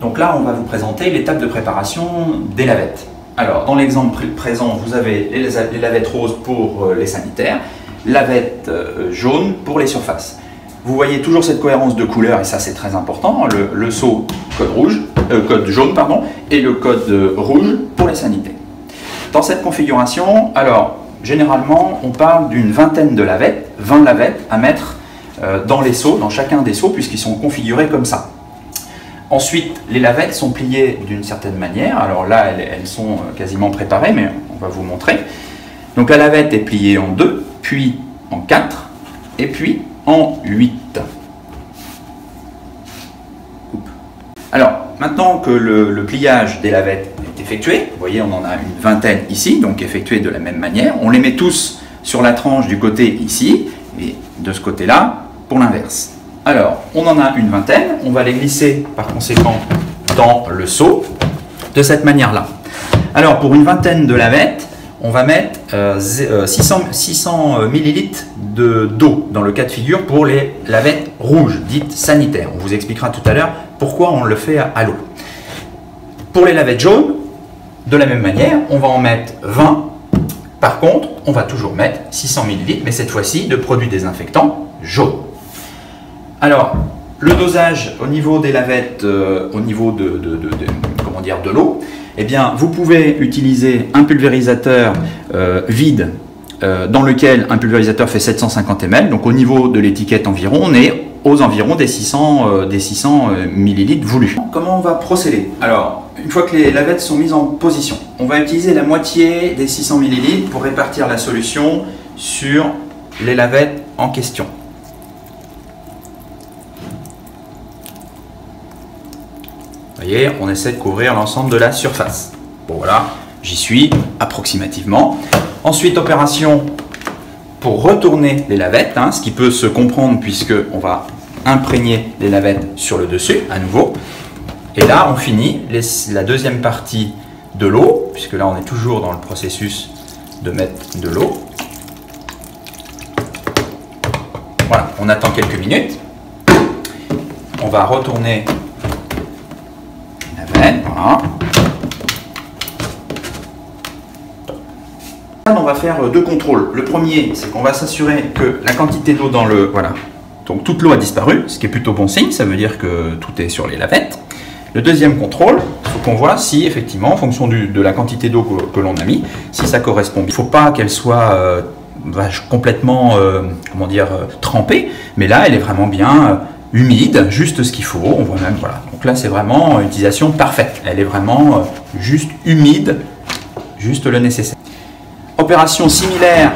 Donc là, on va vous présenter l'étape de préparation des lavettes. Alors, dans l'exemple présent, vous avez les lavettes roses pour les sanitaires, lavettes jaunes pour les surfaces. Vous voyez toujours cette cohérence de couleurs, et ça c'est très important, le seau code jaune pardon, et le code rouge pour les sanitaires. Dans cette configuration, alors, généralement, on parle d'une vingtaine de lavettes, 20 lavettes à mettre dans les seaux, dans chacun des seaux, puisqu'ils sont configurés comme ça. Ensuite, les lavettes sont pliées d'une certaine manière. Alors là, elles sont quasiment préparées, mais on va vous montrer. Donc la lavette est pliée en 2, puis en 4, et puis en 8. Alors, maintenant que le pliage des lavettes est effectué, vous voyez, on en a une vingtaine ici, donc effectué de la même manière. On les met tous sur la tranche du côté ici, et de ce côté-là, pour l'inverse. Alors, on en a une vingtaine, on va les glisser par conséquent dans le seau, de cette manière-là. Alors, pour une vingtaine de lavettes, on va mettre 600 ml d'eau dans le cas de figure pour les lavettes rouges, dites sanitaires. On vous expliquera tout à l'heure pourquoi on le fait à l'eau. Pour les lavettes jaunes, de la même manière, on va en mettre 20. Par contre, on va toujours mettre 600 ml, mais cette fois-ci de produits désinfectants jaunes. Alors, le dosage au niveau des lavettes, au niveau de l'eau, eh bien, vous pouvez utiliser un pulvérisateur vide dans lequel un pulvérisateur fait 750 ml. Donc, au niveau de l'étiquette environ, on est aux environs des 600 ml voulus. Comment on va procéder? Alors, une fois que les lavettes sont mises en position, on va utiliser la moitié des 600 ml pour répartir la solution sur les lavettes en question. Vous voyez, on essaie de couvrir l'ensemble de la surface. Bon voilà, j'y suis approximativement. Ensuite, opération pour retourner les lavettes, ce qui peut se comprendre puisque on va imprégner les lavettes sur le dessus à nouveau. Et là, on finit la deuxième partie de l'eau, puisque là, on est toujours dans le processus de mettre de l'eau. Voilà, on attend quelques minutes. On va retourner voilà. On va faire deux contrôles. Le premier, c'est qu'on va s'assurer que la quantité d'eau dans le... Voilà. Donc toute l'eau a disparu, ce qui est plutôt bon signe, ça veut dire que tout est sur les lavettes. Le deuxième contrôle, il faut qu'on voit si effectivement, en fonction de la quantité d'eau que l'on a mis, si ça correspond. Il ne faut pas qu'elle soit complètement trempée, mais là elle est vraiment bien... humide, juste ce qu'il faut, on voit même, voilà. Donc là, c'est vraiment une utilisation parfaite. Elle est vraiment juste humide, juste le nécessaire. Opération similaire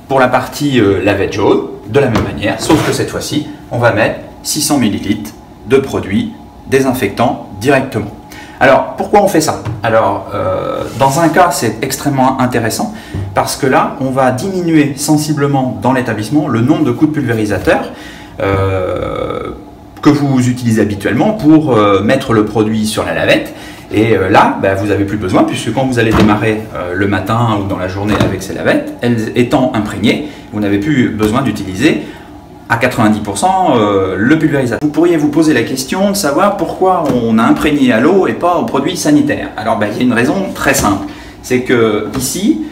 pour la partie lavette jaune, de la même manière, sauf que cette fois-ci, on va mettre 600 ml de produits désinfectants directement. Alors, pourquoi on fait ça? Alors, dans un cas, c'est extrêmement intéressant, parce que là, on va diminuer sensiblement dans l'établissement le nombre de coups de pulvérisateur que vous utilisez habituellement pour mettre le produit sur la lavette. Et là, vous n'avez plus besoin, puisque quand vous allez démarrer le matin ou dans la journée avec ces lavettes, elles étant imprégnées, vous n'avez plus besoin d'utiliser à 90% le pulvérisateur. Vous pourriez vous poser la question de savoir pourquoi on a imprégné à l'eau et pas aux produits sanitaires. Alors il y a une raison très simple, c'est que ici,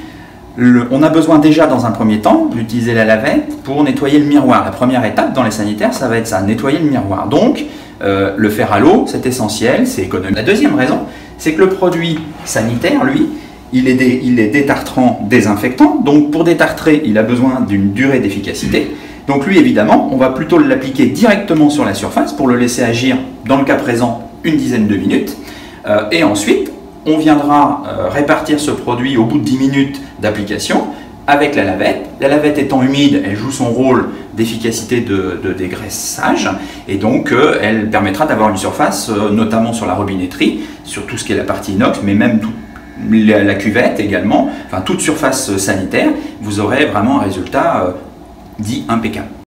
on a besoin déjà dans un premier temps d'utiliser la lavette pour nettoyer le miroir. La première étape dans les sanitaires, ça va être ça, nettoyer le miroir. Donc, le faire à l'eau, c'est essentiel, c'est économique. La deuxième raison, c'est que le produit sanitaire, lui, il est détartrant, désinfectant. Donc, pour détartrer, il a besoin d'une durée d'efficacité. Donc, lui, évidemment, on va plutôt l'appliquer directement sur la surface pour le laisser agir, dans le cas présent, une dizaine de minutes. Et ensuite, on viendra répartir ce produit au bout de 10 minutes d'application avec la lavette. La lavette étant humide, elle joue son rôle d'efficacité de dégraissage et donc elle permettra d'avoir une surface, notamment sur la robinetterie, sur tout ce qui est la partie inox, mais même la cuvette également, enfin toute surface sanitaire, vous aurez vraiment un résultat dit impeccable.